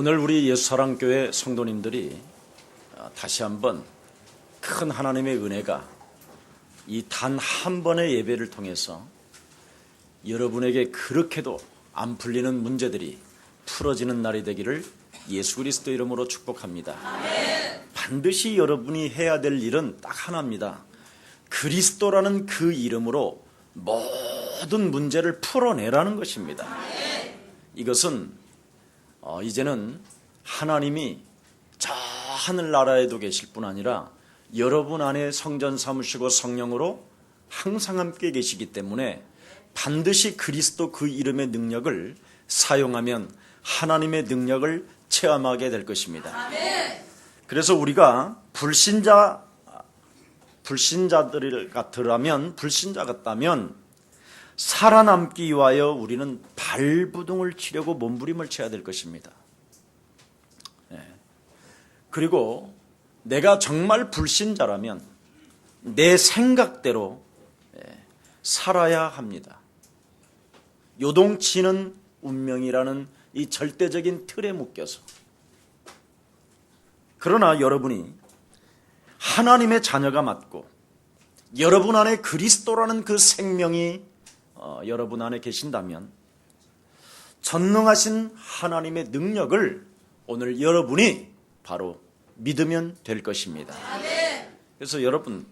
오늘 우리 예수사랑교회 성도님들이 다시 한번 큰 하나님의 은혜가 이 단 한 번의 예배를 통해서 여러분에게 그렇게도 안 풀리는 문제들이 풀어지는 날이 되기를 예수 그리스도 이름으로 축복합니다. 아멘. 반드시 여러분이 해야 될 일은 딱 하나입니다. 그리스도라는 그 이름으로 모든 문제를 풀어내라는 것입니다. 아멘. 이것은 이제는 하나님이 저 하늘나라에도 계실 뿐 아니라 여러분 안에 성전 삼으시고 성령으로 항상 함께 계시기 때문에 반드시 그리스도 그 이름의 능력을 사용하면 하나님의 능력을 체험하게 될 것입니다. 아멘. 그래서 우리가 불신자 같다면 살아남기 위하여 우리는 발부둥을 치려고 몸부림을 쳐야 될 것입니다. 그리고 내가 정말 불신자라면 내 생각대로 살아야 합니다. 요동치는 운명이라는 이 절대적인 틀에 묶여서. 그러나 여러분이 하나님의 자녀가 맞고 여러분 안에 그리스도라는 그 생명이 여러분 안에 계신다면 전능하신 하나님의 능력을 오늘 여러분이 바로 믿으면 될 것입니다. 그래서 여러분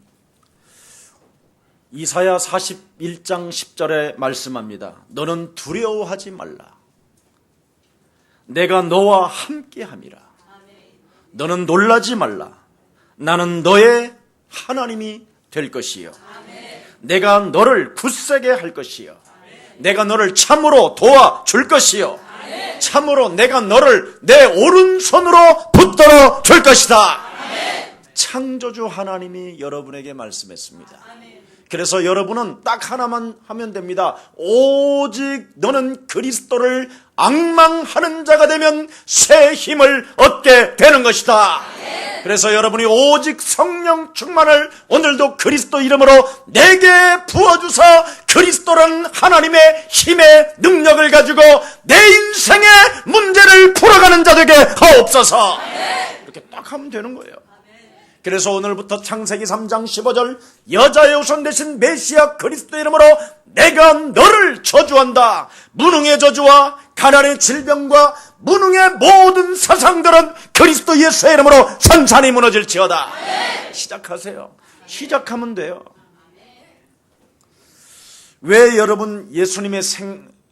이사야 41장 10절에 말씀합니다. 너는 두려워하지 말라. 내가 너와 함께함이라. 너는 놀라지 말라. 나는 너의 하나님이 될 것이요. 내가 너를 굳세게 할 것이요. 내가 너를 참으로 도와줄 것이요. 참으로 내가 너를 내 오른손으로 붙들어 줄 것이다. 창조주 하나님이 여러분에게 말씀했습니다. 그래서 여러분은 딱 하나만 하면 됩니다. 오직 너는 그리스도를 앙망하는 자가 되면 새 힘을 얻게 되는 것이다. 그래서 여러분이 오직 성령 충만을 오늘도 그리스도 이름으로 내게 부어주사 그리스도라는 하나님의 힘의 능력을 가지고 내 인생의 문제를 풀어가는 자 되게 하옵소서. 이렇게 딱 하면 되는 거예요. 그래서 오늘부터 창세기 3장 15절 여자의 후손 되신 메시아 그리스도 이름으로 내가 너를 저주한다. 무능의 저주와 가난의 질병과 무능의 모든 사상들은 그리스도 예수의 이름으로 산산이 무너질지어다. 시작하세요. 시작하면 돼요. 왜 여러분 예수님의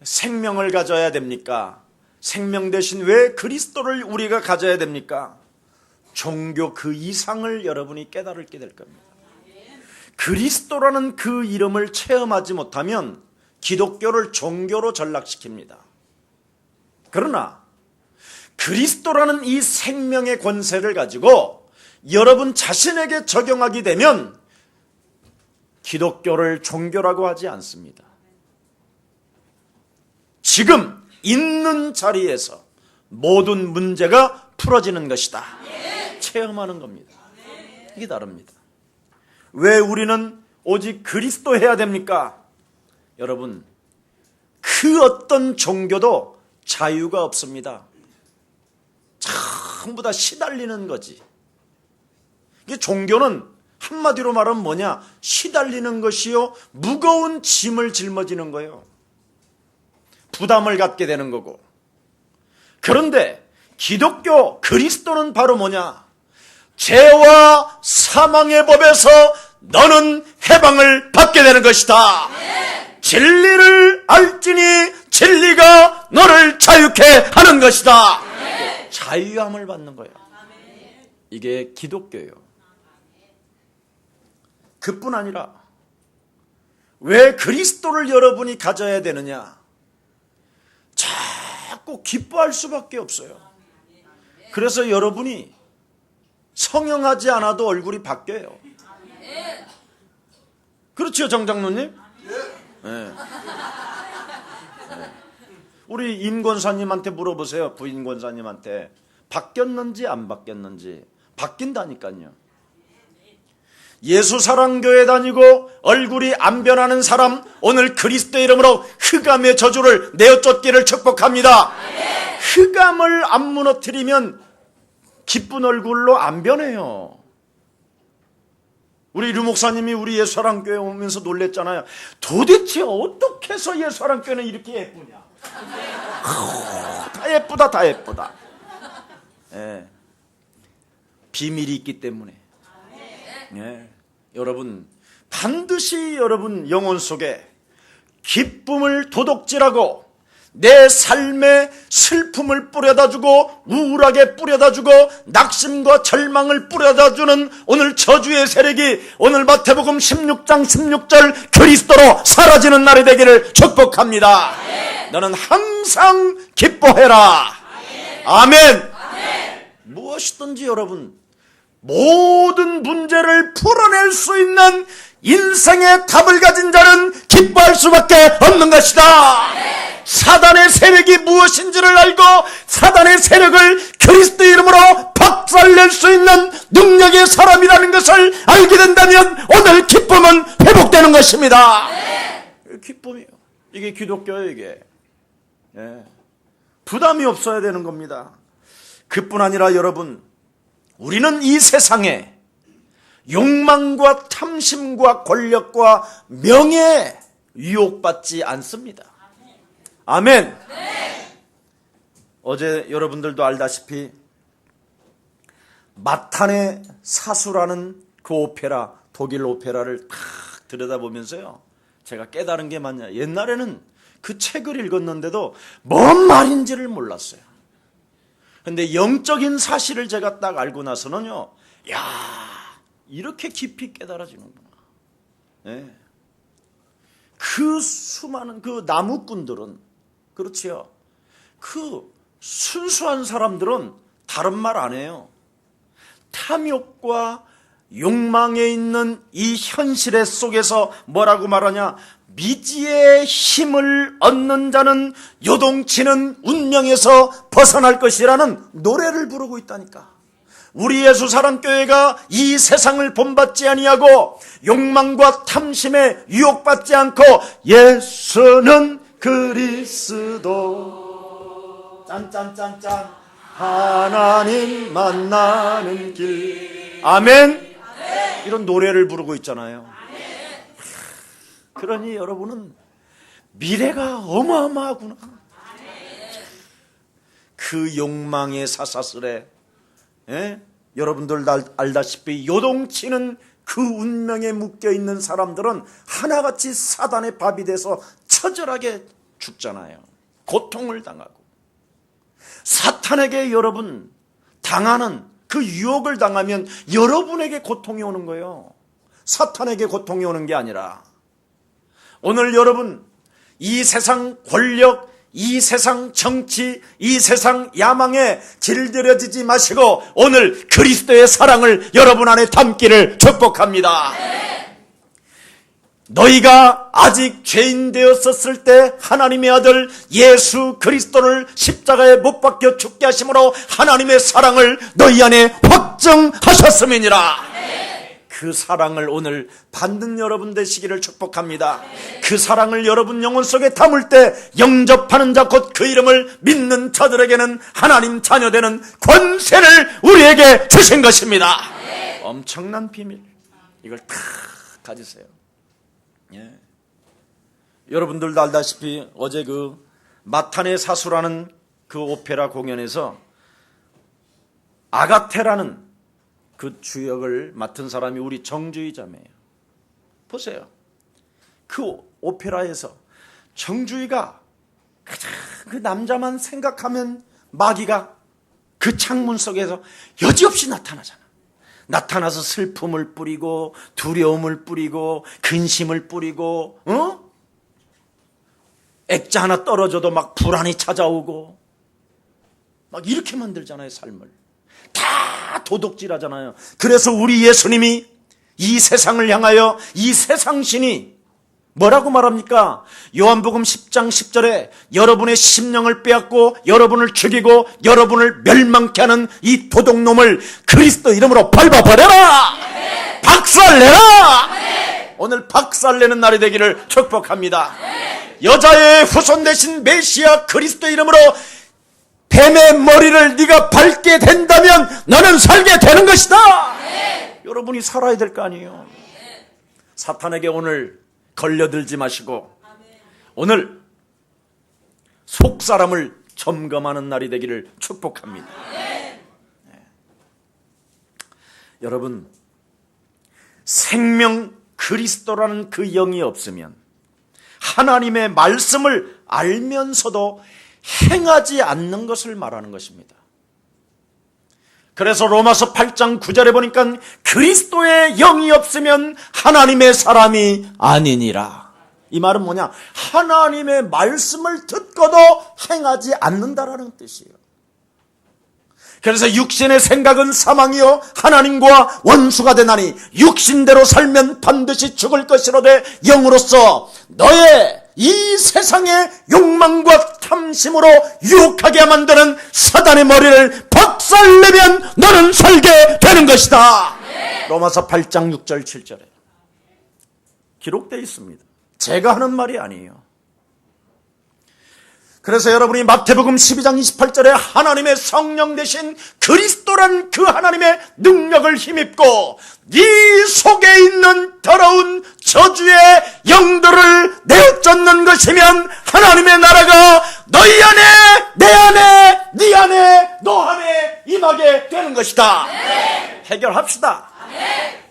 생명을 가져야 됩니까? 생명 대신 왜 그리스도를 우리가 가져야 됩니까? 종교 그 이상을 여러분이 깨달게 될 겁니다. 그리스도라는 그 이름을 체험하지 못하면 기독교를 종교로 전락시킵니다. 그러나 그리스도라는 이 생명의 권세를 가지고 여러분 자신에게 적용하게 되면 기독교를 종교라고 하지 않습니다. 지금 있는 자리에서 모든 문제가 풀어지는 것이다. 체험하는 겁니다. 이게 다릅니다. 왜 우리는 오직 그리스도 해야 됩니까? 여러분, 그 어떤 종교도 자유가 없습니다. 전부 다 시달리는 거지. 이게 종교는 한마디로 말하면 뭐냐? 시달리는 것이요, 무거운 짐을 짊어지는 거예요. 부담을 갖게 되는 거고. 그런데 기독교 그리스도는 바로 뭐냐? 죄와 사망의 법에서 너는 해방을 받게 되는 것이다. 진리를 알지니 진리가 너를 자유케 하는 것이다. 자유함을 받는 거예요. 이게 기독교예요. 그뿐 아니라 왜 그리스도를 여러분이 가져야 되느냐? 자꾸 기뻐할 수밖에 없어요. 그래서 여러분이 성형하지 않아도 얼굴이 바뀌어요. 그렇죠, 정장로님? 네. 우리 임 권사님한테 물어보세요. 부인 권사님한테 바뀌었는지 안 바뀌었는지. 바뀐다니까요. 예수사랑교회 다니고 얼굴이 안 변하는 사람 오늘 그리스도 이름으로 흑암의 저주를 내어쫓기를 축복합니다. 흑암을 안 무너뜨리면 기쁜 얼굴로 안 변해요. 우리 류 목사님이 우리 예수사랑교회 오면서 놀랬잖아요. 도대체 어떻게 해서 예수사랑교회는 이렇게 예쁘냐. 다 예쁘다, 다 예쁘다. 예. 비밀이 있기 때문에. 예. 여러분, 반드시 여러분 영혼 속에 기쁨을 도둑질하고 내 삶에 슬픔을 뿌려다주고 우울하게 뿌려다주고 낙심과 절망을 뿌려다주는 오늘 저주의 세력이 오늘 마태복음 16장 16절 그리스도로 사라지는 날이 되기를 축복합니다. 너는 항상 기뻐해라. 아멘. 무엇이든지 여러분, 모든 문제를 풀어낼 수 있는 인생의 답을 가진 자는 기뻐할 수밖에 없는 것이다. 사단의 세력이 무엇인지를 알고 사단의 세력을 그리스도 이름으로 박살낼 수 있는 능력의 사람이라는 것을 알게 된다면 오늘 기쁨은 회복되는 것입니다. 기쁨이요. 이게 기독교예요, 이게. 예. 부담이 없어야 되는 겁니다. 그뿐 아니라 여러분, 우리는 이 세상에 욕망과 탐심과 권력과 명예에 유혹받지 않습니다. 아멘. 어제 여러분들도 알다시피 마탄의 사수라는 그 오페라, 독일 오페라를 탁 들여다보면서요, 제가 깨달은 게 뭐냐, 옛날에는 그 책을 읽었는데도 뭔 말인지를 몰랐어요. 근데 영적인 사실을 제가 딱 알고 나서는요, 야, 이렇게 깊이 깨달아지는구나. 네. 그 수많은 그 나무꾼들은, 그렇지요, 그 순수한 사람들은 다른 말 안 해요. 탐욕과 욕망에 있는 이 현실의 속에서 뭐라고 말하냐, 미지의 힘을 얻는 자는 요동치는 운명에서 벗어날 것이라는 노래를 부르고 있다니까. 우리 예수사랑교회가 이 세상을 본받지 아니하고 욕망과 탐심에 유혹받지 않고 예수는 그리스도 짠짠짠짠 하나님 만나는 길, 아멘. 이런 노래를 부르고 있잖아요. 그러니 여러분은 미래가 어마어마하구나. 그 욕망의 사사슬에, 예? 여러분들 알다시피 요동치는 그 운명에 묶여있는 사람들은 하나같이 사단의 밥이 돼서 처절하게 죽잖아요. 고통을 당하고. 사탄에게 여러분 당하는 그 유혹을 당하면 여러분에게 고통이 오는 거예요. 사탄에게 고통이 오는 게 아니라. 오늘 여러분, 이 세상 권력, 이 세상 정치, 이 세상 야망에 길들여지지 마시고 오늘 그리스도의 사랑을 여러분 안에 담기를 축복합니다. 너희가 아직 죄인 되었었을 때 하나님의 아들 예수 그리스도를 십자가에 못 박혀 죽게 하심으로 하나님의 사랑을 너희 안에 확증하셨음이니라. 그 사랑을 오늘 받는 여러분 되시기를 축복합니다. 그 사랑을 여러분 영혼 속에 담을 때 영접하는 자 곧 그 이름을 믿는 자들에게는 하나님 자녀되는 권세를 우리에게 주신 것입니다. 엄청난 비밀, 이걸 다 가지세요. 예. 여러분들도 알다시피 어제 그 마탄의 사수라는 그 오페라 공연에서 아가테라는 그 주역을 맡은 사람이 우리 정주희 자매예요. 보세요. 그 오페라에서 정주희가 가장 그 남자만 생각하면 마귀가 그 창문 속에서 여지없이 나타나잖아. 나타나서 슬픔을 뿌리고 두려움을 뿌리고 근심을 뿌리고, 액자 하나 떨어져도 막 불안이 찾아오고 막 이렇게 만들잖아요. 삶을 다 도둑질하잖아요. 그래서 우리 예수님이 이 세상을 향하여 이 세상신이 뭐라고 말합니까? 요한복음 10장 10절에 여러분의 심령을 빼앗고 여러분을 죽이고 여러분을 멸망케 하는 이 도둑놈을 그리스도 이름으로 밟아버려라. 박살내라. 오늘 박살내는 날이 되기를 축복합니다. 여자의 후손 되신 메시아 그리스도 이름으로 뱀의 머리를 네가 밟게 된다면 너는 살게 되는 것이다. 여러분이 살아야 될 거 아니에요. 사탄에게 오늘 걸려들지 마시고 오늘 속사람을 점검하는 날이 되기를 축복합니다. 여러분, 생명 그리스도라는 그 영이 없으면 하나님의 말씀을 알면서도 행하지 않는 것을 말하는 것입니다. 그래서 로마서 8장 9절에 보니까 그리스도의 영이 없으면 하나님의 사람이 아니니라. 이 말은 뭐냐? 하나님의 말씀을 듣고도 행하지 않는다라는 뜻이에요. 그래서 육신의 생각은 사망이요 하나님과 원수가 되나니 육신대로 살면 반드시 죽을 것이로되 영으로서 너의 이 세상의 욕망과 탐심으로 유혹하게 만드는 사단의 머리를 박살내면 너는 살게 되는 것이다. 로마서 8장 6절 7절에 기록되어 있습니다. 제가 하는 말이 아니에요. 그래서 여러분이 마태복음 12장 28절에 하나님의 성령 되신 그리스도란 그 하나님의 능력을 힘입고 네 속에 있는 더러운 저주의 영들을 내어쫓는 것이면 하나님의 나라가 너희 안에, 내 안에, 네 안에, 너 안에 임하게 되는 것이다. 해결합시다.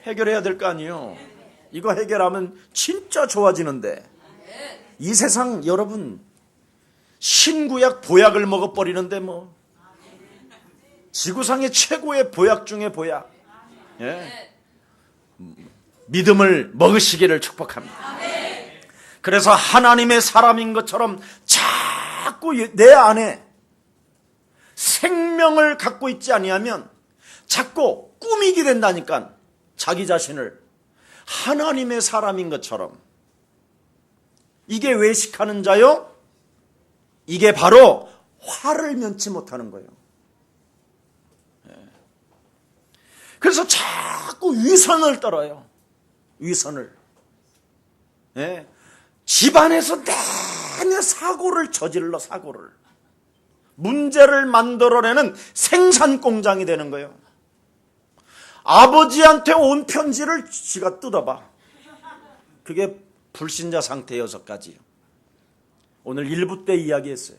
해결해야 될 거 아니에요. 이거 해결하면 진짜 좋아지는데 이 세상 여러분 신구약 보약을 먹어버리는데 뭐 지구상의 최고의 보약 중에 보약. 믿음을 먹으시기를 축복합니다. 그래서 하나님의 사람인 것처럼 자꾸 내 안에 생명을 갖고 있지 아니하면 자꾸 꾸미게 된다니까. 자기 자신을 하나님의 사람인 것처럼. 이게 외식하는 자요? 이게 바로 화를 면치 못하는 거예요. 그래서 자꾸 위선을 떨어요. 위선을. 집안에서 내내 사고를 저질러. 사고를. 문제를 만들어내는 생산 공장이 되는 거예요. 아버지한테 온 편지를 지가 뜯어봐. 그게 불신자 상태 6가지요. 오늘 1부 때 이야기했어요.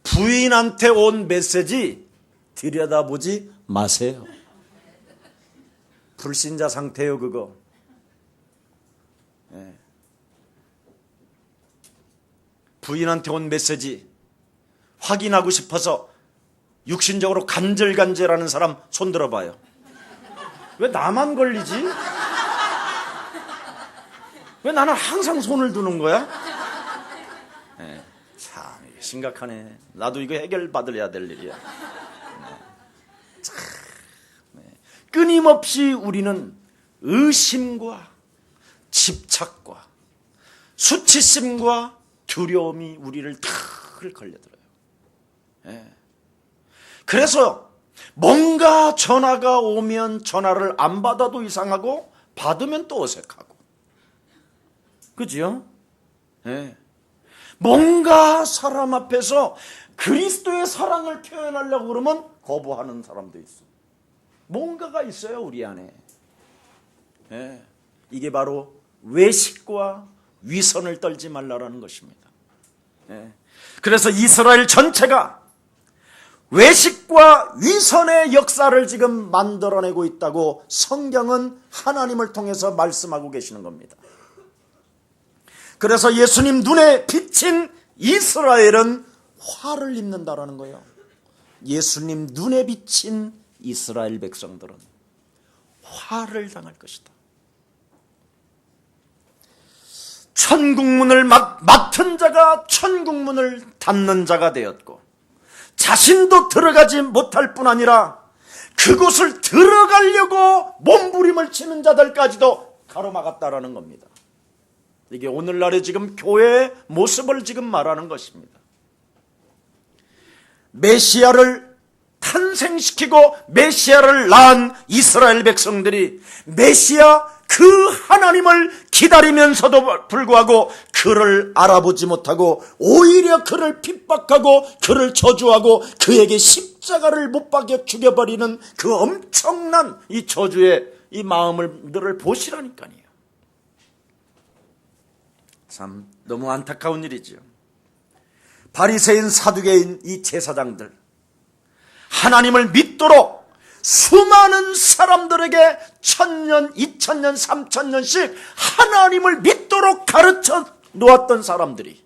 부인한테 온 메시지 들여다보지 마세요. 불신자 상태요 그거. 부인한테 온 메시지 확인하고 싶어서 육신적으로 간질간질하는 사람 손 들어봐요. 왜 나만 걸리지? 왜 나는 항상 손을 드는 거야? 참 심각하네. 나도 이거 해결받아야 될 일이야. 참, 끊임없이 우리는 의심과 집착과 수치심과 두려움이 우리를 탁 걸려들어요. 그래서 뭔가 전화가 오면 전화를 안 받아도 이상하고 받으면 또 어색하고. 그죠? 뭔가 사람 앞에서 그리스도의 사랑을 표현하려고 그러면 거부하는 사람도 있어. 뭔가가 있어요 우리 안에. 이게 바로 외식과 위선을 떨지 말라라는 것입니다. 그래서 이스라엘 전체가 외식과 위선의 역사를 지금 만들어내고 있다고 성경은 하나님을 통해서 말씀하고 계시는 겁니다. 그래서 예수님 눈에 비친 이스라엘은 화를 입는다라는 거예요. 예수님 눈에 비친 이스라엘 백성들은 화를 당할 것이다. 천국문을 맡은 자가 천국문을 닫는 자가 되었고 자신도 들어가지 못할 뿐 아니라 그곳을 들어가려고 몸부림을 치는 자들까지도 가로막았다라는 겁니다. 이게 오늘날의 지금 교회의 모습을 지금 말하는 것입니다. 메시아를 탄생시키고 메시아를 낳은 이스라엘 백성들이 메시아 그 하나님을 기다리면서도 불구하고 그를 알아보지 못하고 오히려 그를 핍박하고 그를 저주하고 그에게 십자가를 못 박여 죽여버리는 그 엄청난 이 저주의 이 마음을 보시라니까요. 참 너무 안타까운 일이지요. 바리새인 사두개인 이 제사장들, 하나님을 믿도록 수많은 사람들에게 1000년, 2000년, 3000년씩 하나님을 믿도록 가르쳐 놓았던 사람들이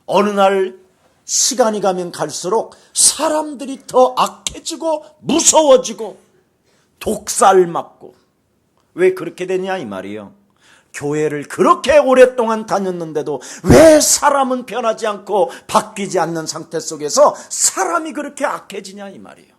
어느 날 시간이 가면 갈수록 사람들이 더 악해지고 무서워지고 독살 맞고, 왜 그렇게 되냐 이 말이에요. 교회를 그렇게 오랫동안 다녔는데도 왜 사람은 변하지 않고 바뀌지 않는 상태 속에서 사람이 그렇게 악해지냐 이 말이에요.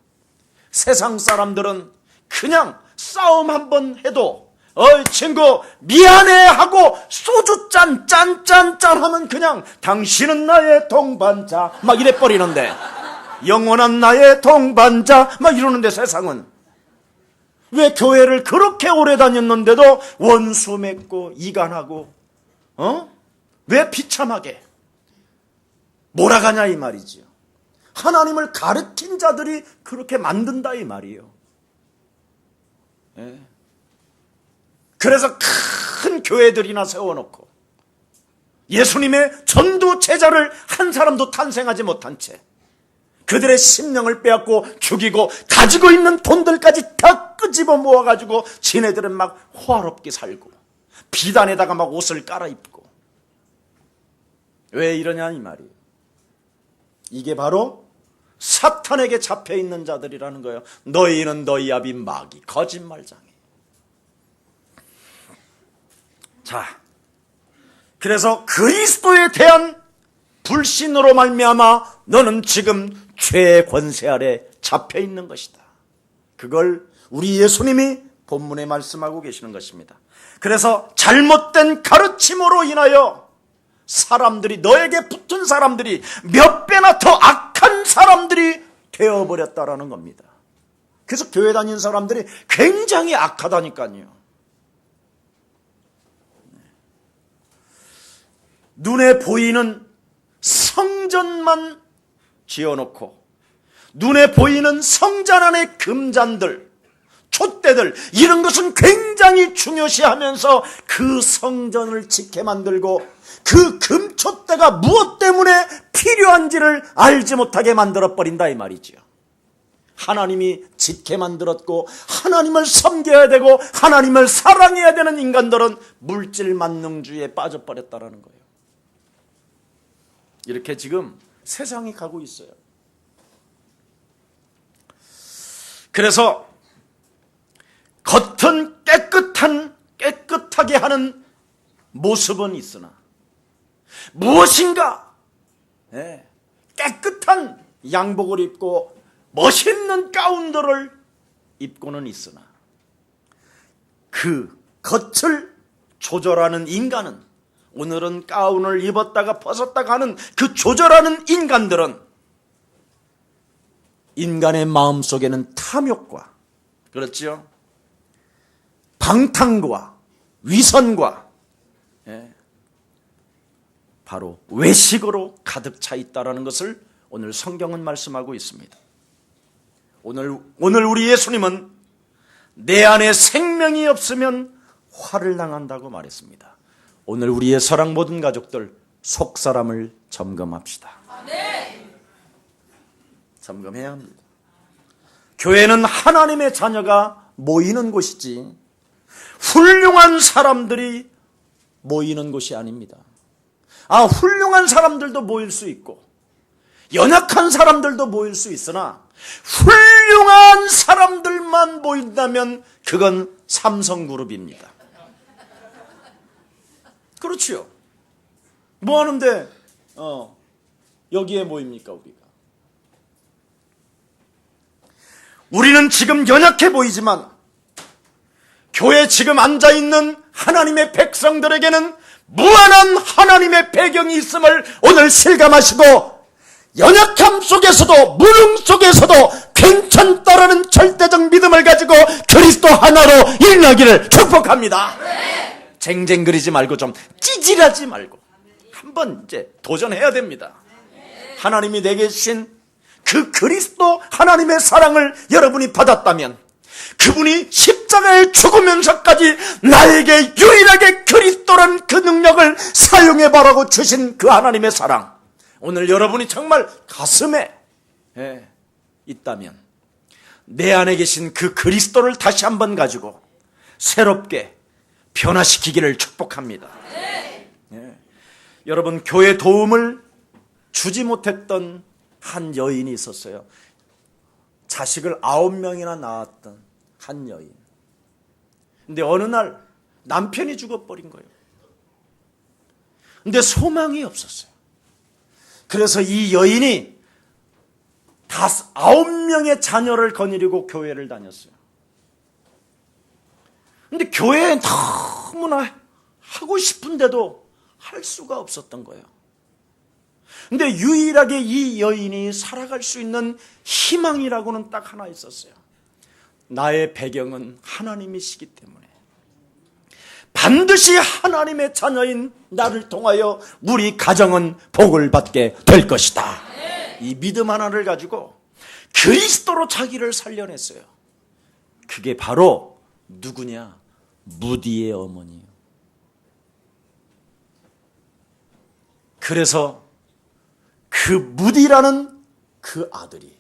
세상 사람들은 그냥 싸움 한번 해도 어이 친구 미안해 하고 소주 짠 하면 그냥 당신은 나의 동반자 막 이래 버리는데, 영원한 나의 동반자 막 이러는데, 세상은 왜 교회를 그렇게 오래 다녔는데도 원수 맺고 이간하고 왜 비참하게 몰아가냐 이 말이지요. 하나님을 가르친 자들이 그렇게 만든다 이 말이에요. 예. 그래서 큰 교회들이나 세워놓고 예수님의 전도 제자를 한 사람도 탄생하지 못한 채 그들의 심령을 빼앗고 죽이고 가지고 있는 돈들까지 다 끄집어 모아가지고 지네들은 막 호화롭게 살고 비단에다가 막 옷을 깔아입고, 왜 이러냐 이 말이에요. 이게 바로 사탄에게 잡혀있는 자들이라는 거예요. 너희는 너희 아비 마귀 거짓말장애. 자, 그래서 그리스도에 대한 불신으로 말미암아 너는 지금 죄의 권세 아래 잡혀있는 것이다. 그걸 우리 예수님이 본문에 말씀하고 계시는 것입니다. 그래서 잘못된 가르침으로 인하여 사람들이, 너에게 붙은 사람들이 몇 배나 더 악한 사람들이 되어버렸다라는 겁니다. 그래서 교회 다니는 사람들이 굉장히 악하다니까요. 눈에 보이는 성전만 지어놓고 눈에 보이는 성전 안의 금잔들, 촛대들, 이런 것은 굉장히 중요시하면서 그 성전을 짓게 만들고 그 금촛대가 무엇 때문에 필요한지를 알지 못하게 만들어버린다 이 말이죠. 하나님이 짓게 만들었고 하나님을 섬겨야 되고 하나님을 사랑해야 되는 인간들은 물질 만능주의에 빠져버렸다는 거예요. 이렇게 지금 세상이 가고 있어요. 그래서 겉은 깨끗하게 하는 모습은 있으나 무엇인가 깨끗한 양복을 입고 멋있는 가운들을 입고는 있으나 그 겉을 조절하는 인간은, 오늘은 가운을 입었다가 벗었다가 하는 그 조절하는 인간들은 인간의 마음속에는 탐욕과, 그렇지요? 방탕과 위선과 바로 외식으로 가득 차 있다는 것을 오늘 성경은 말씀하고 있습니다. 오늘 우리 예수님은 내 안에 생명이 없으면 화를 당한다고 말했습니다. 오늘 우리의 사랑 모든 가족들 속사람을 점검합시다. 점검해야 합니다. 교회는 하나님의 자녀가 모이는 곳이지 훌륭한 사람들이 모이는 곳이 아닙니다. 훌륭한 사람들도 모일 수 있고 연약한 사람들도 모일 수 있으나 훌륭한 사람들만 모인다면 그건 삼성그룹입니다. 그렇지요. 뭐 하는데 여기에 모입니까 우리가? 우리는 지금 연약해 보이지만 교회에 지금 앉아있는 하나님의 백성들에게는 무한한 하나님의 배경이 있음을 오늘 실감하시고, 연약함 속에서도 무능 속에서도 괜찮다라는 절대적 믿음을 가지고 그리스도 하나로 이 유인하기를 축복합니다. 쟁쟁거리지 말고 좀 찌질하지 말고 한번 이제 도전해야 됩니다. 하나님이 내게 주신 그 그리스도 하나님의 사랑을 여러분이 받았다면, 그분이 십자가에 죽으면서까지 나에게 유일하게 그리스도란 그 능력을 사용해보라고 주신 그 하나님의 사랑, 오늘 여러분이 정말 가슴에 있다면 내 안에 계신 그 그리스도를 다시 한번 가지고 새롭게 변화시키기를 축복합니다. 여러분, 교회 도움을 주지 못했던 한 여인이 있었어요. 자식을 9명이나 낳았던 한 여인. 근데 어느 날 남편이 죽어버린 거예요. 근데 소망이 없었어요. 그래서 이 여인이 9명의 자녀를 거느리고 교회를 다녔어요. 근데 교회에 너무나 하고 싶은데도 할 수가 없었던 거예요. 근데 유일하게 이 여인이 살아갈 수 있는 희망이라고는 딱 하나 있었어요. 나의 배경은 하나님이시기 때문에 반드시 하나님의 자녀인 나를 통하여 우리 가정은 복을 받게 될 것이다. 이 믿음 하나를 가지고 그리스도로 자기를 살려냈어요. 그게 바로 누구냐? 무디의 어머니예요. 그래서 그 무디라는 그 아들이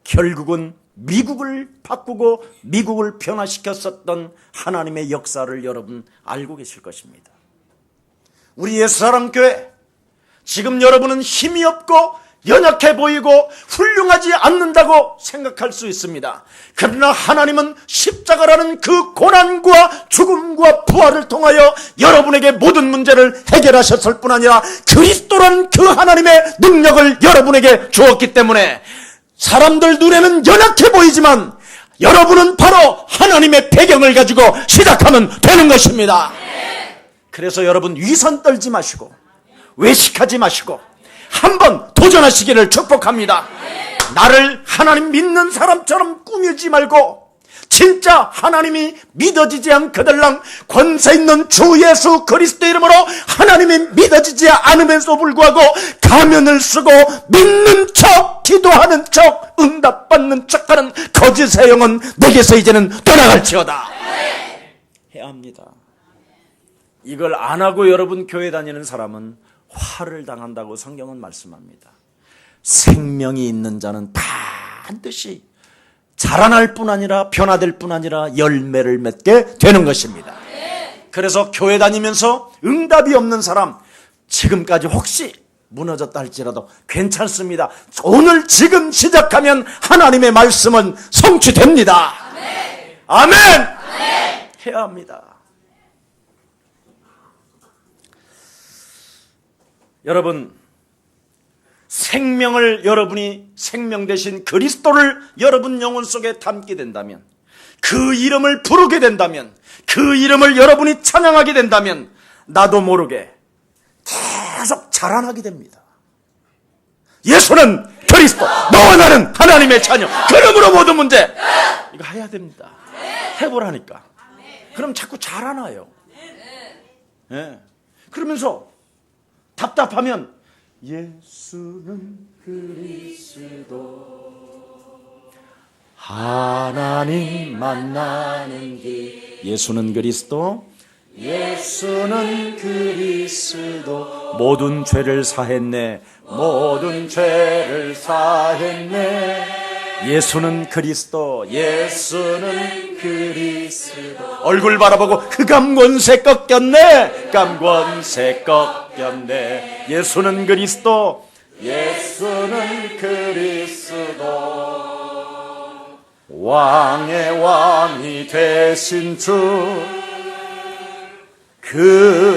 결국은 미국을 바꾸고 미국을 변화시켰었던 하나님의 역사를 여러분 알고 계실 것입니다. 우리 예수사랑교회, 지금 여러분은 힘이 없고 연약해 보이고 훌륭하지 않는다고 생각할 수 있습니다. 그러나 하나님은 십자가라는 그 고난과 죽음과 부활을 통하여 여러분에게 모든 문제를 해결하셨을 뿐 아니라 그리스도란 그 하나님의 능력을 여러분에게 주었기 때문에 사람들 눈에는 연약해 보이지만 여러분은 바로 하나님의 배경을 가지고 시작하면 되는 것입니다. 그래서 여러분 위선 떨지 마시고 외식하지 마시고 한번 도전하시기를 축복합니다. 나를 하나님 믿는 사람처럼 꾸미지 말고 진짜 하나님이 믿어지지 않거들랑 권세 있는 주 예수 그리스도 이름으로 하나님이 믿어지지 않으면서 불구하고 가면을 쓰고 믿는 척, 기도하는 척, 응답받는 척하는 거짓의 영은 내게서 이제는 떠나갈지어다 해야 합니다. 이걸 안 하고 여러분 교회 다니는 사람은 화를 당한다고 성경은 말씀합니다. 생명이 있는 자는 반드시 자라날 뿐 아니라 변화될 뿐 아니라 열매를 맺게 되는 것입니다. 그래서 교회 다니면서 응답이 없는 사람, 지금까지 혹시 무너졌다 할지라도 괜찮습니다. 오늘 지금 시작하면 하나님의 말씀은 성취됩니다. 아멘! 해야 합니다. 여러분, 생명을 여러분이 생명 대신 그리스도를 여러분 영혼 속에 담게 된다면, 그 이름을 부르게 된다면, 그 이름을 여러분이 찬양하게 된다면 나도 모르게 계속 자라나게 됩니다. 예수는 그리스도, 너와 나는 하나님의 자녀, 그러므로 모든 문제 이거 해야 됩니다. 해보라니까. 그럼 자꾸 자라나요. 그러면서 답답하면 예수는 그리스도 하나님 만나는 길, 예수는 그리스도, 예수는 그리스도 모든 죄를 사했네, 모든 죄를 사했네. 예수는 그리스도, 예수는 그리스도. 얼굴 바라보고 흑암권세 꺾였네, 흑암권세 꺾였네. 예수는 그리스도, 예수는 그리스도. 왕의 왕이 되신 주 그리스도.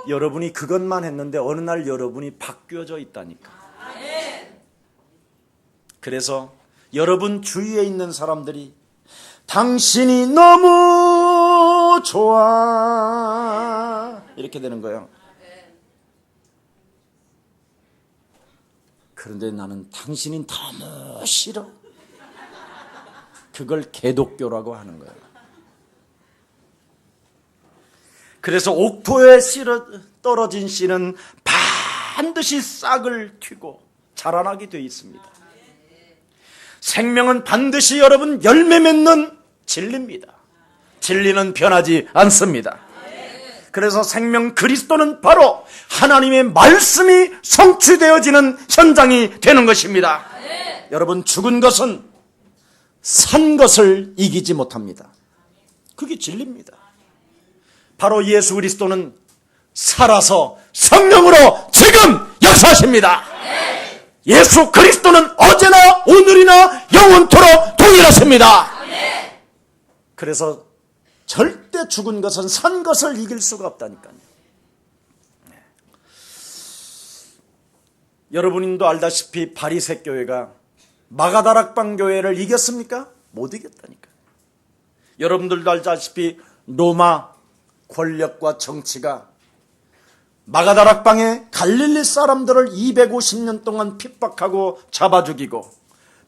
여러분이 그것만 했는데 어느 날 여러분이 바뀌어져 있다니까. 그래서 여러분 주위에 있는 사람들이 당신이 너무 좋아 이렇게 되는 거예요. 그런데 나는 당신이 너무 싫어. 그걸 개독교라고 하는 거예요. 그래서 옥토에 떨어진 씨는 반드시 싹을 틔고 자라나게 되어 있습니다. 생명은 반드시 여러분 열매 맺는 진리입니다. 진리는 변하지 않습니다. 그래서 생명 그리스도는 바로 하나님의 말씀이 성취되어지는 현장이 되는 것입니다. 여러분, 죽은 것은 산 것을 이기지 못합니다. 그게 진리입니다. 바로 예수 그리스도는 살아서 성령으로 지금 역사하십니다. 예수 그리스도는 어제나 오늘이나 영원토록 동일하십니다. 그래서 절대 죽은 것은 산 것을 이길 수가 없다니까요. 여러분도 알다시피 바리새 교회가 마가다락방 교회를 이겼습니까? 못 이겼다니까요. 여러분들도 알다시피 로마 권력과 정치가 마가다락방의 갈릴리 사람들을 250년 동안 핍박하고 잡아 죽이고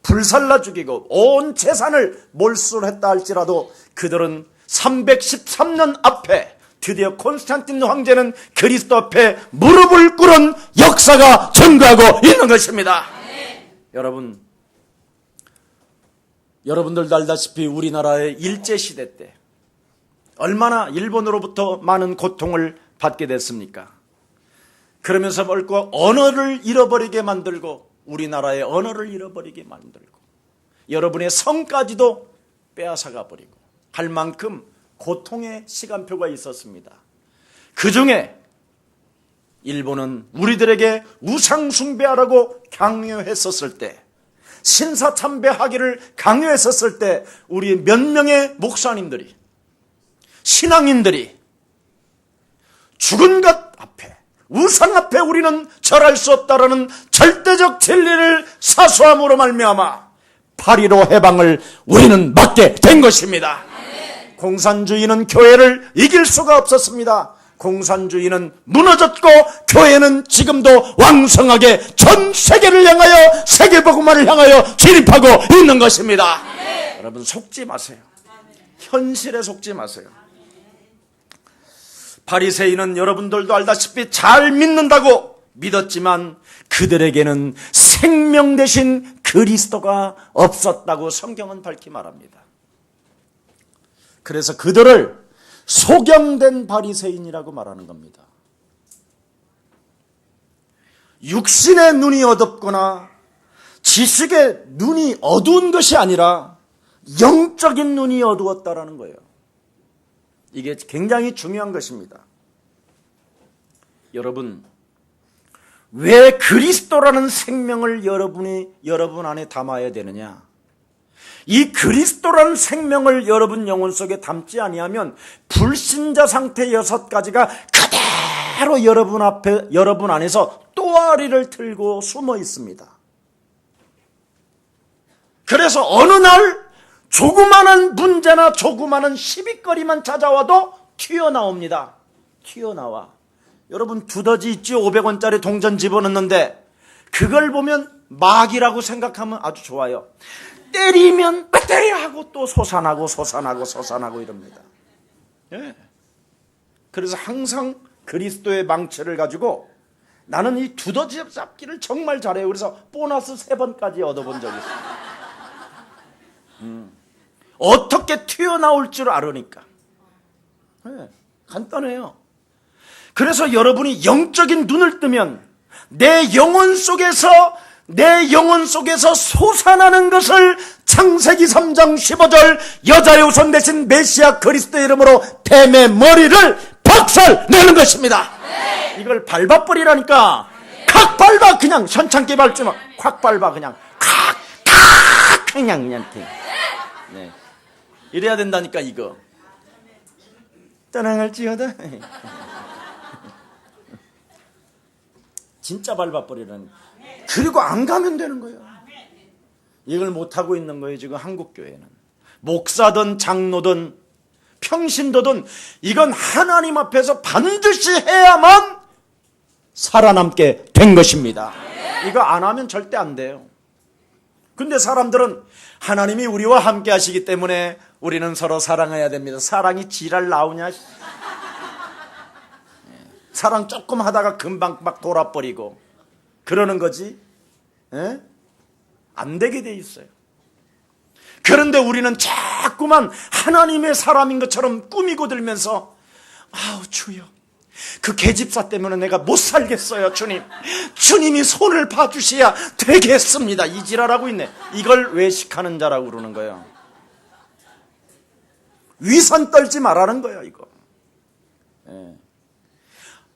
불살라 죽이고 온 재산을 몰수했다 할지라도 그들은 313년 앞에 드디어 콘스탄틴 황제는 그리스도 앞에 무릎을 꿇은 역사가 증거하고 있는 것입니다. 여러분들도 알다시피 우리나라의 일제시대 때 얼마나 일본으로부터 많은 고통을 받게 됐습니까? 그러면서 벌써 언어를 잃어버리게 만들고 우리나라의 언어를 잃어버리게 만들고 여러분의 성까지도 빼앗아가 버리고 할 만큼 고통의 시간표가 있었습니다. 그 중에 일본은 우리들에게 우상숭배하라고 강요했었을 때, 신사참배하기를 강요했었을 때 우리 몇 명의 목사님들이, 신앙인들이 죽은 것 앞에, 우상 앞에 우리는 절할 수 없다라는 절대적 진리를 사수함으로 말미암아 8.15 해방을 우리는 맞게 된 것입니다. 공산주의는 교회를 이길 수가 없었습니다. 공산주의는 무너졌고 교회는 지금도 왕성하게 전 세계를 향하여 세계복음화를 향하여 진입하고 있는 것입니다. 여러분, 속지 마세요. 현실에 속지 마세요. 바리새인은 여러분들도 알다시피 잘 믿는다고 믿었지만 그들에게는 생명 대신 그리스도가 없었다고 성경은 밝히 말합니다. 그래서 그들을 소경된 바리새인이라고 말하는 겁니다. 육신의 눈이 어둡거나 지식의 눈이 어두운 것이 아니라 영적인 눈이 어두웠다라는 거예요. 이게 굉장히 중요한 것입니다. 여러분, 왜 그리스도라는 생명을 여러분 안에 담아야 되느냐? 이 그리스도라는 생명을 여러분 영혼 속에 담지 아니하면 불신자 상태 6가지가 그대로 여러분 안에서 또아리를 틀고 숨어 있습니다. 그래서 어느 날 조그마한 문제나 조그마한 시비거리만 찾아와도 튀어나옵니다. 튀어나와. 여러분, 두더지 있지? 500원짜리 동전 집어넣는데 그걸 보면 막이라고 생각하면 아주 좋아요. 때리면 왜 때려 하고 또 솟아나고 이럽니다. 예. 그래서 항상 그리스도의 망치를 가지고 나는 이 두더지 잡기를 정말 잘해요. 그래서 보너스 3번까지 얻어본 적이 있어요. 어떻게 튀어나올 줄 알으니까. 예. 간단해요. 그래서 여러분이 영적인 눈을 뜨면 내 영혼 속에서 솟아나는 것을 창세기 3장 15절 여자의 후손 대신 메시아 그리스도의 이름으로 뱀의 머리를 박살내는 것입니다. 이걸 밟아버리라니까. 칵 밟아. 그냥 현창기 밟지 마. 콱 밟아. 그냥 칵 그냥 이렇게. 네. 이래야 된다니까. 이거 떠나갈지어다. 진짜 밟아버리라는. 그리고 안 가면 되는 거예요. 이걸 못하고 있는 거예요, 지금 한국교회는. 목사든 장로든 평신도든 이건 하나님 앞에서 반드시 해야만 살아남게 된 것입니다. 이거 안 하면 절대 안 돼요. 근데 사람들은 하나님이 우리와 함께 하시기 때문에 우리는 서로 사랑해야 됩니다. 사랑이 지랄 나오냐? 사랑 조금 하다가 금방 막 돌아버리고 그러는 거지. 에? 안 되게 돼 있어요. 그런데 우리는 자꾸만 하나님의 사람인 것처럼 꾸미고 들면서 아우 주여, 그 계집사 때문에 내가 못 살겠어요. 주님이 손을 봐주셔야 되겠습니다. 이 지랄하고 있네. 이걸 외식하는 자라고 그러는 거예요. 위선 떨지 말라는 거예요, 이거.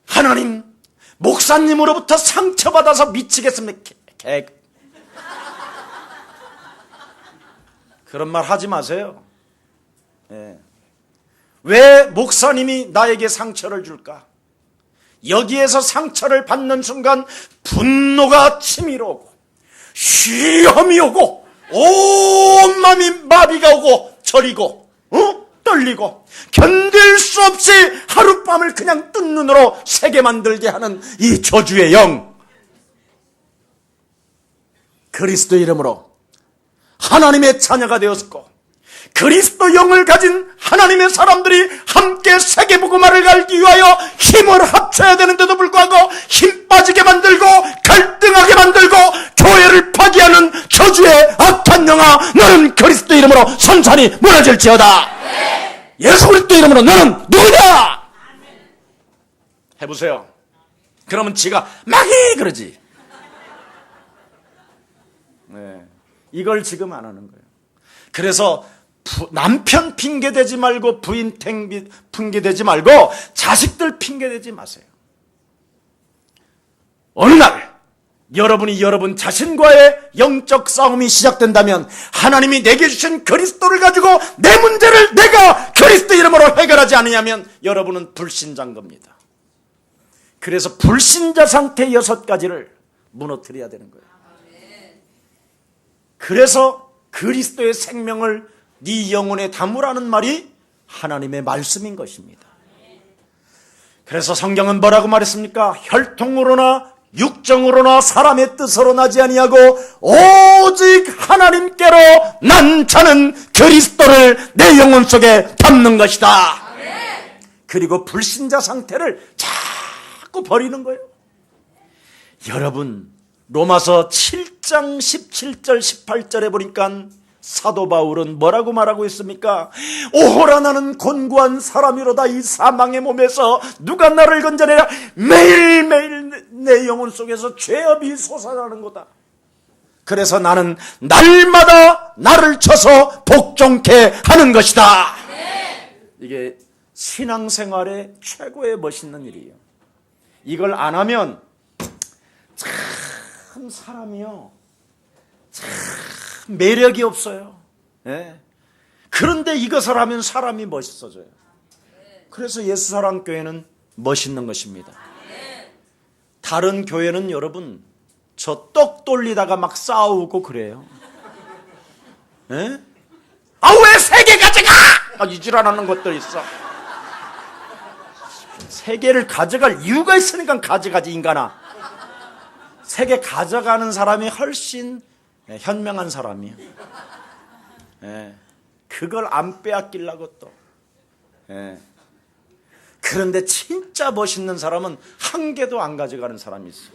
하나님, 목사님으로부터 상처받아서 미치겠습니다. 그런 말 하지 마세요. 왜 목사님이 나에게 상처를 줄까? 여기에서 상처를 받는 순간 분노가 치밀어 오고 시험이 오고 온 마음이 마비가 오고 저리고 떨리고 견딜 수 없이 하룻밤을 그냥 뜬 눈으로 새게 만들게 하는 이 저주의 영, 그리스도 이름으로 하나님의 자녀가 되었고 그리스도 영을 가진 하나님의 사람들이 함께 세계복음화를 갈기 위하여 힘을 합쳐야 되는데도 불구하고 힘 빠지게 만들고 갈등하게 만들고 교회를 파괴하는 저주의 악한 영아, 너는 그리스도 이름으로 선산이 무너질지어다. 네. 예수 그리스도 이름으로 너는 누구냐? 해보세요. 그러면 지가 막이 그러지. 네. 이걸 지금 안 하는 거예요. 그래서 남편 핑계대지 말고 부인 핑계대지 말고 자식들 핑계대지 마세요. 어느 날 여러분이 여러분 자신과의 영적 싸움이 시작된다면 하나님이 내게 주신 그리스도를 가지고 내 문제를 내가 그리스도 이름으로 해결하지 않으냐면 여러분은 불신자인 겁니다. 그래서 불신자 상태 6가지를 무너뜨려야 되는 거예요. 그래서 그리스도의 생명을 네 영혼에 담으라는 말이 하나님의 말씀인 것입니다. 그래서 성경은 뭐라고 말했습니까? 혈통으로나 육정으로나 사람의 뜻으로 나지 아니하고 오직 하나님께로 난 자는 그리스도를 내 영혼 속에 담는 것이다. 그리고 불신자 상태를 자꾸 버리는 거예요. 여러분, 로마서 7장 17절 18절에 보니까 사도 바울은 뭐라고 말하고 있습니까? 오호라 나는 곤고한 사람이로다. 이 사망의 몸에서 누가 나를 건져내랴. 매일매일 내 영혼 속에서 죄업이 솟아나는 거다. 그래서 나는 날마다 나를 쳐서 복종케 하는 것이다. 이게 신앙생활의 최고의 멋있는 일이에요. 이걸 안 하면 참 사람이요, 참 매력이 없어요. 네. 그런데 이것을 하면 사람이 멋있어져요. 그래서 예수사랑교회는 멋있는 것입니다. 다른 교회는 여러분 저 떡 돌리다가 막 싸우고 그래요. 네? 아, 왜 3개 가져가! 이 지랄하는 것들 있어. 3개를 가져갈 이유가 있으니까 가져가지, 인간아. 3개 가져가는 사람이 훨씬 현명한 사람이에요. 그걸 안 빼앗기려고 또. 그런데 진짜 멋있는 사람은 1개도 안 가져가는 사람이 있어요.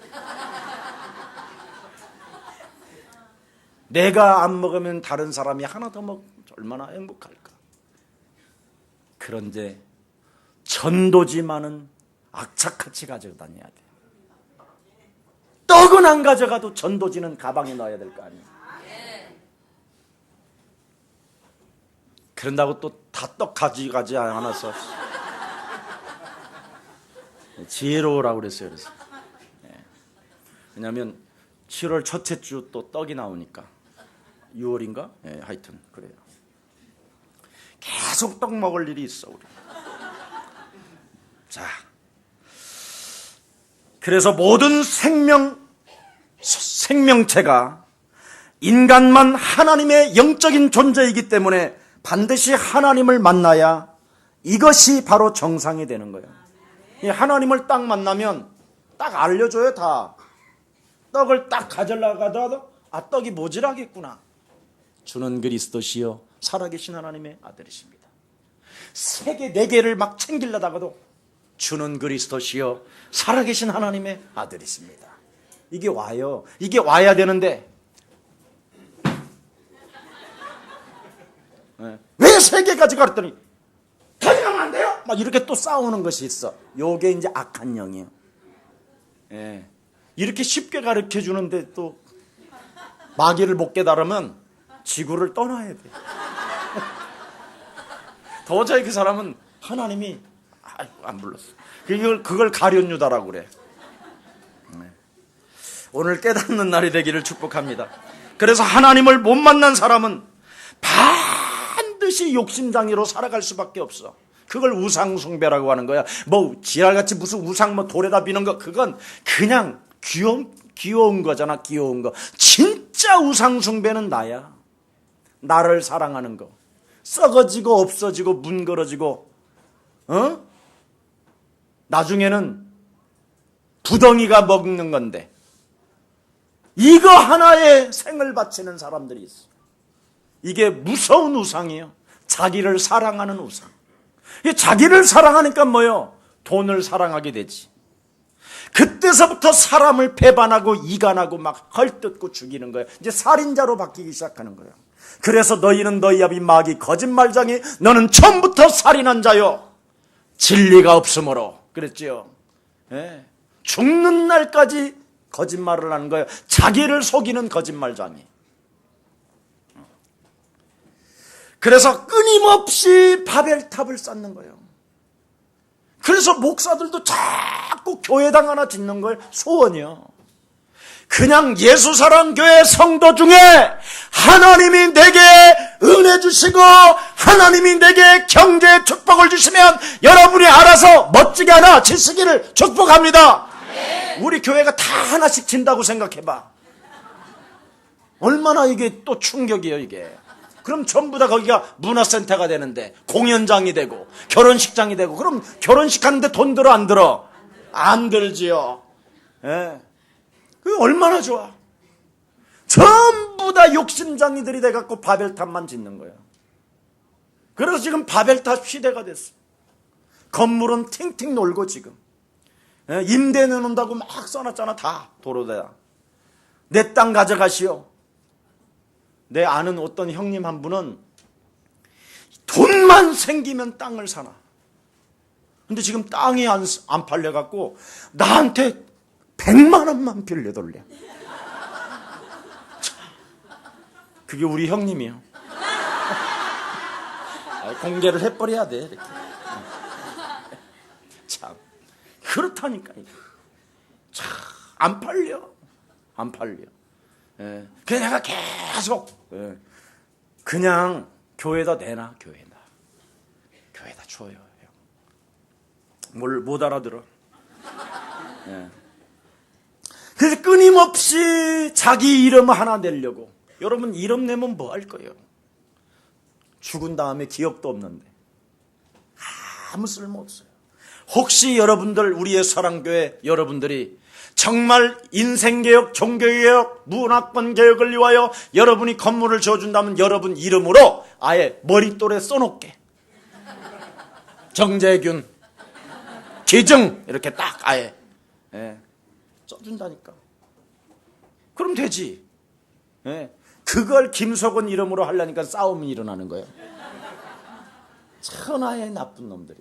내가 안 먹으면 다른 사람이 하나 더 먹으면 얼마나 행복할까. 그런데 전도지만은 악착같이 가져다녀야 돼. 떡은 안 가져가도 전도지는 가방에 넣어야 될 거 아니에요. 그런다고 또 다 떡 가져가지 않아서 지혜로우라고 그랬어요. 그래서 왜냐하면 7월 첫째 주 또 떡이 나오니까 6월인가? 하여튼 그래요. 계속 떡 먹을 일이 있어 우리. 자, 그래서 모든 생명체가 인간만 하나님의 영적인 존재이기 때문에 반드시 하나님을 만나야 이것이 바로 정상이 되는 거예요. 하나님을 딱 만나면 딱 알려줘요. 다 떡을 딱 가져가더라도 아, 떡이 모자라겠구나. 주는 그리스도시요 살아계신 하나님의 아들이십니다. 3개 4개를 막 챙기려다가도 주는 그리스도시요 살아계신 하나님의 아들이십니다. 이게 와요. 이게 와야 되는데 왜 3개까지 가랬더니 가져가면 안 돼요? 막 이렇게 또 싸우는 것이 있어. 요게 이제 악한 영이에요. 예. 이렇게 쉽게 가르쳐 주는데 또 마귀를 못 깨달으면 지구를 떠나야 돼. 도저히 그 사람은 하나님이 안 불렀어. 그걸 가련유다라고 그래. 오늘 깨닫는 날이 되기를 축복합니다. 그래서 하나님을 못 만난 사람은 반드시 욕심장애로 살아갈 수밖에 없어. 그걸 우상숭배라고 하는 거야. 뭐 지랄같이 무슨 우상 뭐 돌에다 비는 거, 그건 그냥 귀여운 거잖아. 귀여운 거. 진짜 우상숭배는 나야. 나를 사랑하는 거. 썩어지고 없어지고 문거러지고 나중에는 부덩이가 먹는 건데 이거 하나에 생을 바치는 사람들이 있어. 이게 무서운 우상이에요. 자기를 사랑하는 우상. 자기를 사랑하니까 뭐요? 돈을 사랑하게 되지. 그때서부터 사람을 배반하고 이간하고 막 헐뜯고 죽이는 거예요. 이제 살인자로 바뀌기 시작하는 거예요. 그래서 너희는 너희 아비 마귀 거짓말장이 너는 처음부터 살인한 자요 진리가 없으므로 그랬지요. 예. 죽는 날까지 거짓말을 하는 거예요. 자기를 속이는 거짓말장이. 그래서 끊임없이 바벨탑을 쌓는 거예요. 그래서 목사들도 자꾸 교회당 하나 짓는 걸 소원이요. 그냥 예수사랑교회 성도 중에 하나님이 내게 은혜 주시고 하나님이 내게 경제의 축복을 주시면 여러분이 알아서 멋지게 하나 짓기를 축복합니다. 우리 교회가 다 하나씩 진다고 생각해봐. 얼마나 이게 또 충격이에요 이게. 그럼 전부 다 거기가 문화센터가 되는데 공연장이 되고 결혼식장이 되고 그럼 결혼식 하는데 돈 들어 안 들어? 안 들지요. 예. 그 얼마나 좋아. 전부 다 욕심장이들이 돼갖고 바벨탑만 짓는 거예요. 그래서 지금 바벨탑 시대가 됐어. 건물은 팅팅 놀고 지금 임대 내놓는다고 막 써놨잖아. 다 도로대야. 내 땅 가져가시오. 내 아는 어떤 형님 한 분은 돈만 생기면 땅을 사나. 근데 지금 땅이 안 팔려갖고 나한테 100만 원만 빌려달래. 그게 우리 형님이요. 공개를 해버려야 돼 이렇게. 참 그렇다니까. 참 안 팔려. 안 팔려. 예. 그래서 내가 계속 그냥 교회에다 내놔. 교회에다 줘요. 뭘 못 알아들어. 예. 그래서 끊임없이 자기 이름 하나 내려고. 여러분 이름 내면 뭐 할 거예요? 죽은 다음에 기억도 없는데 아무 쓸모 없어요. 혹시 여러분들 우리의 사랑교회 여러분들이 정말 인생개혁, 종교개혁, 문화권개혁을 위하여 여러분이 건물을 지어준다면 여러분 이름으로 아예 머릿돌에 써놓게. 정재균, 기증 이렇게 딱 아예 써준다니까. 그럼 되지. 그걸 김석원 이름으로 하려니까 싸움이 일어나는 거예요. 천하의 나쁜 놈들이.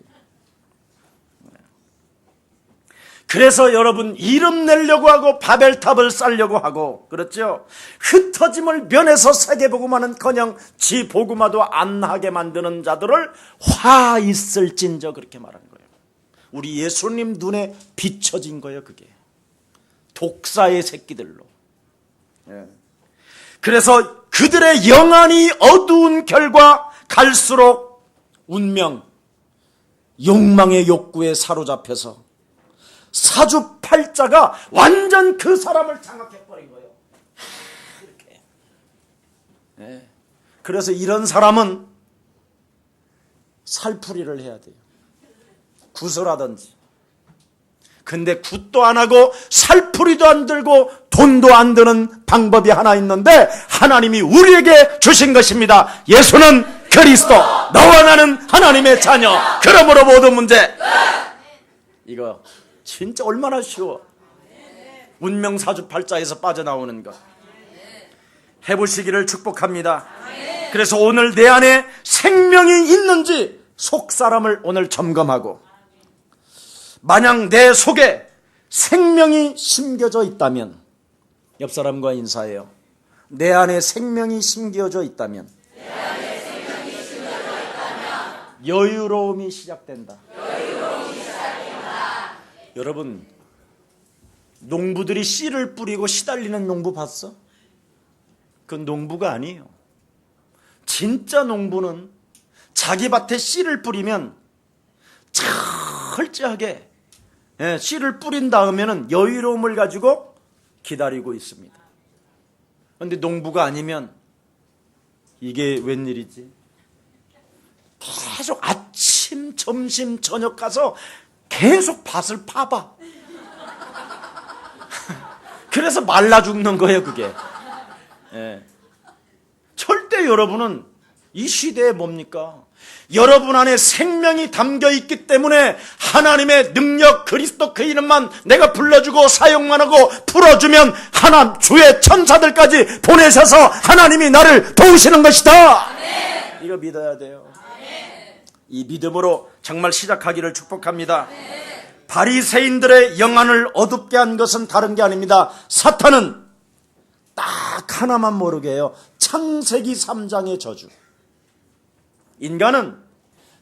그래서 여러분 이름 내려고 하고 바벨탑을 쌓으려고 하고 그렇죠. 흩어짐을 면해서 세계복음화는커녕 지 복음화도 안 하게 만드는 자들을 화 있을진저 그렇게 말하는 거예요. 우리 예수님 눈에 비춰진 거예요. 그게 독사의 새끼들로. 그래서 그들의 영안이 어두운 결과 갈수록 운명, 욕망의 욕구에 사로잡혀서 사주팔자가 완전 그 사람을 장악해버린 거예요. 이렇게. 그래서 이런 사람은 살풀이를 해야 돼요. 구설하든지. 근데 굿도 안 하고 살풀이도 안 들고 돈도 안 드는 방법이 하나 있는데 하나님이 우리에게 주신 것입니다. 예수는 그리스도, 너와 나는 하나님의 자녀. 그러므로 모든 문제. 이거 진짜 얼마나 쉬워. 운명사주팔자에서 빠져나오는 것 해보시기를 축복합니다. 그래서 오늘 내 안에 생명이 있는지 속사람을 오늘 점검하고, 만약 내 속에 생명이 심겨져 있다면, 옆 사람과 인사해요. 내 안에 생명이 심겨져 있다면, 여유로움이 시작된다. 여러분, 농부들이 씨를 뿌리고 시달리는 농부 봤어? 그건 농부가 아니에요. 진짜 농부는 자기 밭에 씨를 뿌리면 철저하게 씨를 뿌린 다음에는 여유로움을 가지고 기다리고 있습니다. 그런데 농부가 아니면 이게 웬일이지? 계속 아침, 점심, 저녁 가서 계속 밭을 파봐. 그래서 말라 죽는 거예요, 그게. 절대 여러분은 이 시대에 뭡니까? 여러분 안에 생명이 담겨 있기 때문에 하나님의 능력, 그리스도 그 이름만 내가 불러주고 사용만 하고 풀어주면 하나님 주의 천사들까지 보내셔서 하나님이 나를 도우시는 것이다. 아멘. 이거 믿어야 돼요. 아멘. 이 믿음으로 정말 시작하기를 축복합니다. 아멘. 바리새인들의 영안을 어둡게 한 것은 다른 게 아닙니다. 사탄은 딱 하나만 모르게 해요. 창세기 3장의 저주. 인간은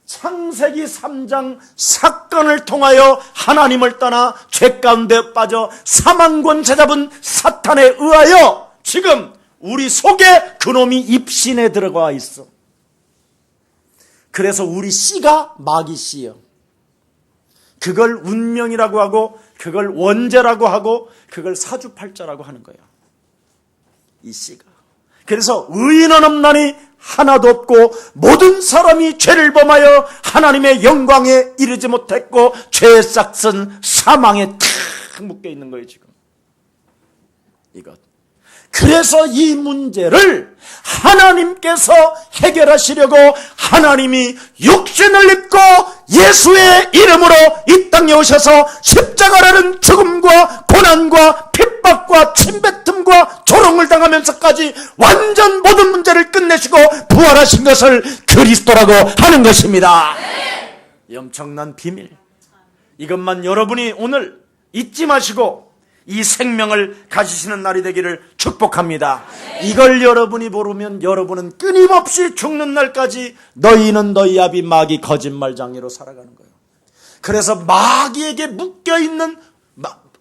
창세기 3장 사건을 통하여 하나님을 떠나 죄 가운데 빠져 사망권세 잡은 사탄에 의하여 지금 우리 속에 그놈이 입신에 들어가 있어. 그래서 우리 씨가 마귀 씨예요. 그걸 운명이라고 하고, 그걸 원죄라고 하고, 그걸 사주팔자라고 하는 거예요. 이 씨가. 그래서 의인은 없나니 하나도 없고 모든 사람이 죄를 범하여 하나님의 영광에 이르지 못했고 죄의 싹은 사망에 탁 묶여 있는 거예요, 지금. 이것. 그래서 이 문제를 하나님께서 해결하시려고 하나님이 육신을 입고 예수의 이름으로 이 땅에 오셔서 십자가라는 죽음과 고난과 핍박과 침뱉음과 조롱을 당하면서까지 완전 모든 문제를 끝내시고 부활하신 것을 그리스도라고 하는 것입니다. 이 엄청난 비밀. 이것만 여러분이 오늘 잊지 마시고 이 생명을 가지시는 날이 되기를 축복합니다. 이걸 여러분이 모르면 여러분은 끊임없이 죽는 날까지 너희는 너희 아비 마귀 거짓말장애로 살아가는 거예요. 그래서 마귀에게 묶여있는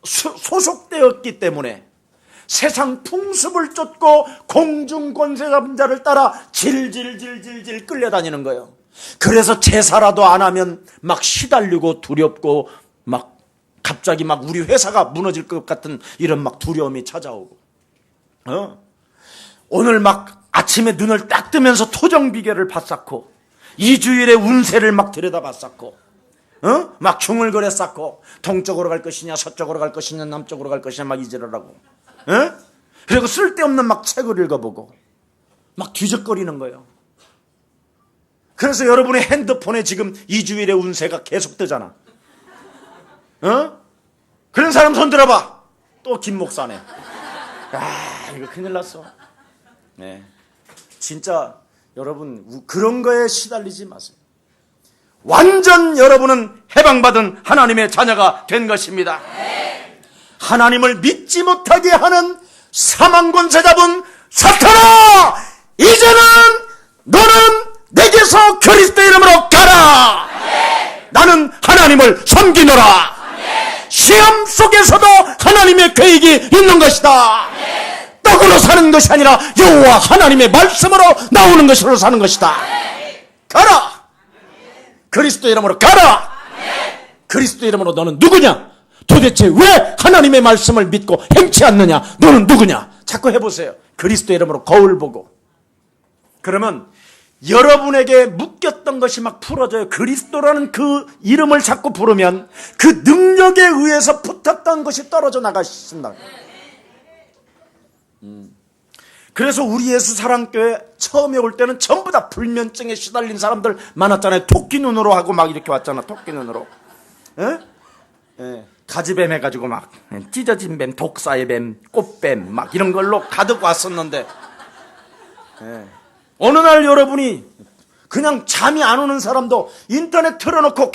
소속되었기 때문에 세상 풍습을 쫓고 공중권세 잡은 자를 따라 질질질질질 끌려다니는 거예요. 그래서 제사라도 안 하면 막 시달리고 두렵고 막 갑자기 막 우리 회사가 무너질 것 같은 이런 막 두려움이 찾아오고, 오늘 막 아침에 눈을 딱 뜨면서 토정비결을 봤었고, 2주일의 운세를 막 들여다봤었고, 막 중얼거려 쌓고, 동쪽으로 갈 것이냐, 서쪽으로 갈 것이냐, 남쪽으로 갈 것이냐, 막 이지랄하고, 그리고 쓸데없는 막 책을 읽어보고, 막 뒤적거리는 거예요. 그래서 여러분의 핸드폰에 지금 2주일의 운세가 계속 뜨잖아. 그런 사람 손 들어봐. 또 김 목사네. 이거 큰일 났어. 네. 진짜 여러분 그런 거에 시달리지 마세요. 완전 여러분은 해방받은 하나님의 자녀가 된 것입니다. 하나님을 믿지 못하게 하는 사망권세 잡은 사탄아, 이제는 너는 내게서 그리스도 이름으로 가라. 나는 하나님을 섬기노라. 시험 속에서도 하나님의 계획이 있는 것이다. 떡으로 사는 것이 아니라 여호와 하나님의 말씀으로 나오는 것으로 사는 것이다. 가라. 그리스도 이름으로 가라. 그리스도 이름으로 너는 누구냐? 도대체 왜 하나님의 말씀을 믿고 행치 않느냐? 너는 누구냐? 자꾸 해보세요. 그리스도 이름으로 거울 보고. 그러면 여러분에게 묶였던 것이 막 풀어져요. 그리스도라는 그 이름을 자꾸 부르면 그 능력에 의해서 붙었던 것이 떨어져 나가신다. 그래서 우리 예수 사랑교회 처음에 올 때는 전부 다 불면증에 시달린 사람들 많았잖아요. 토끼 눈으로 하고 막 이렇게 왔잖아. 토끼 눈으로. 예? 예. 가지뱀 해가지고 막 찢어진 뱀, 독사의 뱀, 꽃뱀 막 이런 걸로 가득 왔었는데, 예. 어느 날 여러분이 그냥 잠이 안 오는 사람도 인터넷 틀어놓고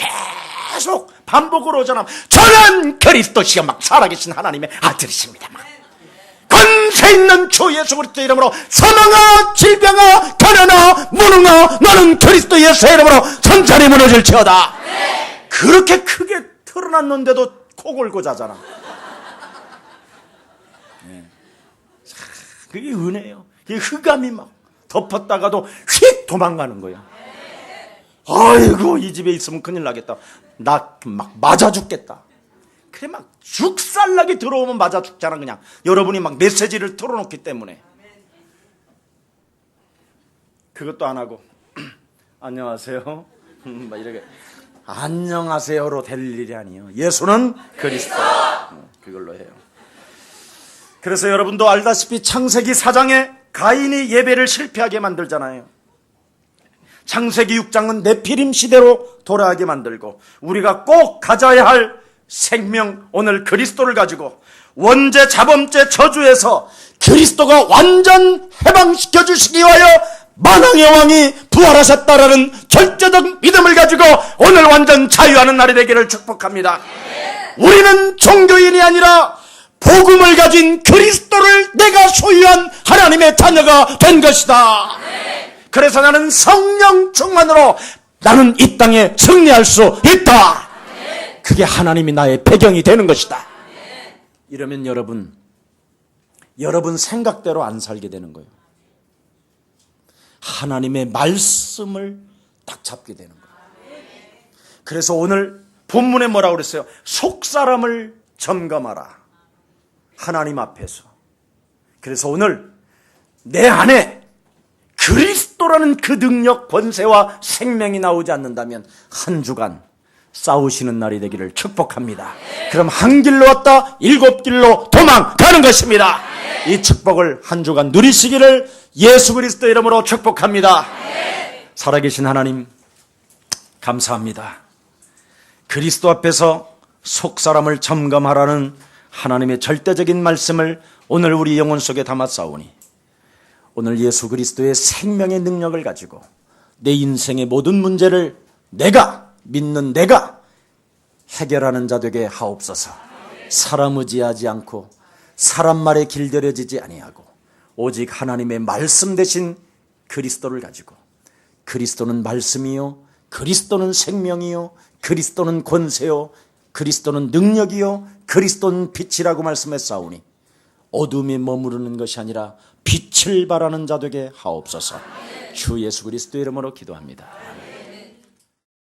계속 반복으로 오잖아. 저는 그리스도시여, 막 살아계신 하나님의 아들이십니다. 막. 권세 있는 주 예수 그리스도 이름으로 사망아, 질병아, 가난아, 무능아, 너는 그리스도 예수의 이름으로 천천히 무너질지어다. 그렇게 크게 틀어놨는데도 코 골고 자잖아. 그게 은혜예요. 그게 흑암이 막 덮었다가도 휙 도망가는 거야. 아이고, 이 집에 있으면 큰일 나겠다. 나 막 맞아 죽겠다. 그래, 막 죽살나게 들어오면 맞아 죽잖아. 그냥 여러분이 막 메시지를 틀어놓기 때문에. 그것도 안 하고 안녕하세요 막 이렇게 안녕하세요로 될 일이 아니에요. 예수는 그리스도. 그걸로 해요. 그래서 여러분도 알다시피 창세기 4장에 가인이 예배를 실패하게 만들잖아요. 창세기 6장은 네피림 시대로 돌아가게 만들고, 우리가 꼭 가져야 할 생명, 오늘 그리스도를 가지고 원죄, 자범죄, 저주에서 그리스도가 완전 해방시켜 주시기 위하여 만왕의 왕이 부활하셨다라는 절대적 믿음을 가지고 오늘 완전 자유하는 날이 되기를 축복합니다. 우리는 종교인이 아니라 복음을 가진 그리스도를 내가 소유한 하나님의 자녀가 된 것이다. 그래서 나는 성령 충만으로 나는 이 땅에 승리할 수 있다. 그게 하나님이 나의 배경이 되는 것이다. 이러면 여러분 생각대로 안 살게 되는 거예요. 하나님의 말씀을 딱 잡게 되는 거예요. 그래서 오늘 본문에 뭐라고 그랬어요? 속사람을 점검하라. 하나님 앞에서. 그래서 오늘 내 안에 그리스도라는 그 능력, 권세와 생명이 나오지 않는다면 한 주간 싸우시는 날이 되기를 축복합니다. 그럼 한 길로 왔다 7길로 도망가는 것입니다. 이 축복을 한 주간 누리시기를 예수 그리스도 이름으로 축복합니다. 살아계신 하나님 감사합니다. 그리스도 앞에서 속사람을 점검하라는 하나님의 절대적인 말씀을 오늘 우리 영혼 속에 담았사오니, 오늘 예수 그리스도의 생명의 능력을 가지고 내 인생의 모든 문제를 내가 믿는 내가 해결하는 자 되게 하옵소서. 사람 의지하지 않고 사람 말에 길들여지지 아니하고 오직 하나님의 말씀 대신 그리스도를 가지고, 그리스도는 말씀이요, 그리스도는 생명이요, 그리스도는 권세요, 그리스도는 능력이요, 그리스도는 빛이라고 말씀했사오니 어둠에 머무르는 것이 아니라 빛을 발하는 자 되게 하옵소서. 주 예수 그리스도 이름으로 기도합니다.